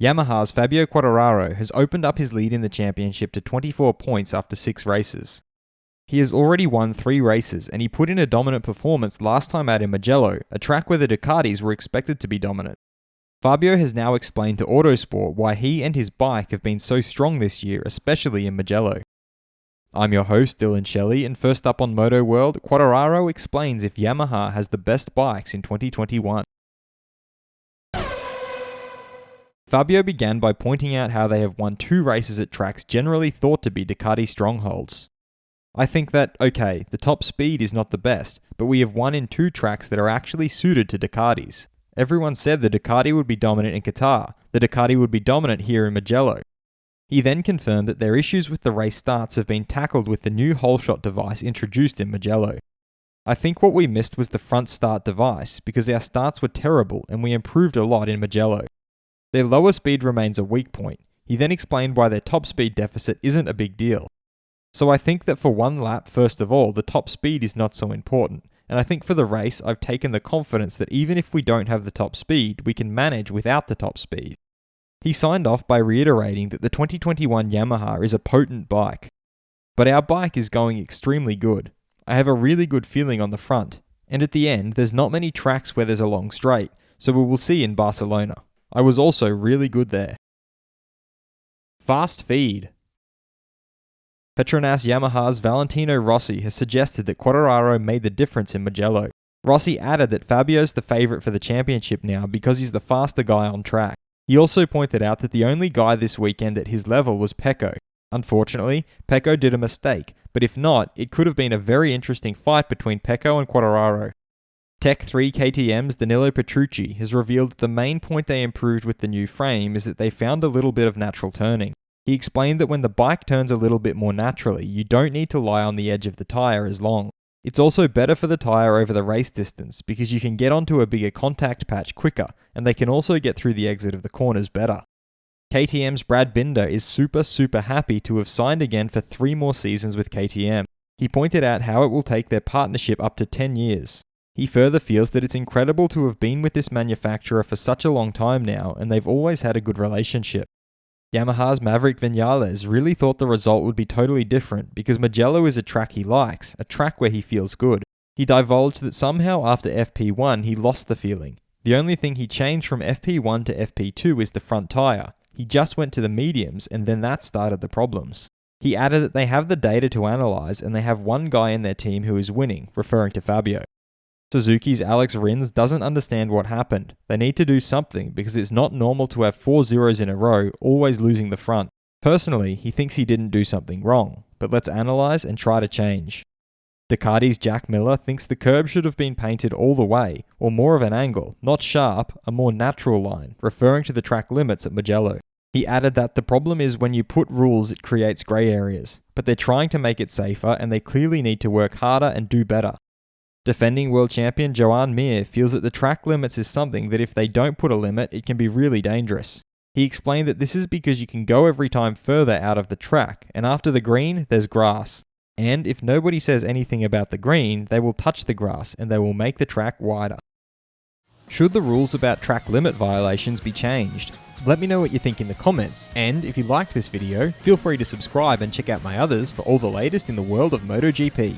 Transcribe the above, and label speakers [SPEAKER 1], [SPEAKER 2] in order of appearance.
[SPEAKER 1] Yamaha's Fabio Quartararo has opened up his lead in the championship to 24 points after 6 races. He has already won 3 races, and he put in a dominant performance last time out in Mugello, a track where the Ducatis were expected to be dominant. Fabio has now explained to Autosport why he and his bike have been so strong this year, especially in Mugello. I'm your host, Dillon Shelley, and first up on Moto World, Quartararo explains if Yamaha has the best bikes in 2021. Fabio began by pointing out how they have won 2 races at tracks generally thought to be Ducati strongholds. I think that, okay, the top speed is not the best, but we have won in 2 tracks that are actually suited to Ducatis. Everyone said the Ducati would be dominant in Qatar, the Ducati would be dominant here in Mugello. He then confirmed that their issues with the race starts have been tackled with the new hole shot device introduced in Mugello. I think what we missed was the front start device, because our starts were terrible and we improved a lot in Mugello. Their lower speed remains a weak point. He then explained why their top speed deficit isn't a big deal. So I think that for one lap, first of all, the top speed is not so important, and I think for the race I've taken the confidence that even if we don't have the top speed, we can manage without the top speed. He signed off by reiterating that the 2021 Yamaha is a potent bike. But our bike is going extremely good. I have a really good feeling on the front, and at the end there's not many tracks where there's a long straight, so we will see in Barcelona. I was also really good there. Fast feed. Petronas Yamaha's Valentino Rossi has suggested that Quartararo made the difference in Mugello. Rossi added that Fabio's the favourite for the championship now because he's the faster guy on track. He also pointed out that the only guy this weekend at his level was Pecco. Unfortunately, Pecco did a mistake, but if not, it could have been a very interesting fight between Pecco and Quartararo. Tech 3 KTM's Danilo Petrucci has revealed that the main point they improved with the new frame is that they found a little bit of natural turning. He explained that when the bike turns a little bit more naturally, you don't need to lie on the edge of the tyre as long. It's also better for the tyre over the race distance because you can get onto a bigger contact patch quicker, and they can also get through the exit of the corners better. KTM's Brad Binder is super happy to have signed again for 3 more seasons with KTM. He pointed out how it will take their partnership up to 10 years. He further feels that it's incredible to have been with this manufacturer for such a long time now, and they've always had a good relationship. Yamaha's Maverick Vinales really thought the result would be totally different because Mugello is a track he likes, a track where he feels good. He divulged that somehow after FP1 he lost the feeling. The only thing he changed from FP1 to FP2 is the front tyre. He just went to the mediums and then that started the problems. He added that they have the data to analyse and they have one guy in their team who is winning, referring to Fabio. Suzuki's Alex Rins doesn't understand what happened. They need to do something because it's not normal to have 4 zeros in a row, always losing the front. Personally, he thinks he didn't do something wrong, but let's analyse and try to change. Ducati's Jack Miller thinks the curb should have been painted all the way, or more of an angle, not sharp, a more natural line, referring to the track limits at Mugello. He added that the problem is when you put rules it creates grey areas, but they're trying to make it safer and they clearly need to work harder and do better. Defending world champion Joan Mir feels that the track limits is something that if they don't put a limit, it can be really dangerous. He explained that this is because you can go every time further out of the track, and after the green, there's grass. And if nobody says anything about the green, they will touch the grass and they will make the track wider. Should the rules about track limit violations be changed? Let me know what you think in the comments, and if you liked this video, feel free to subscribe and check out my others for all the latest in the world of MotoGP.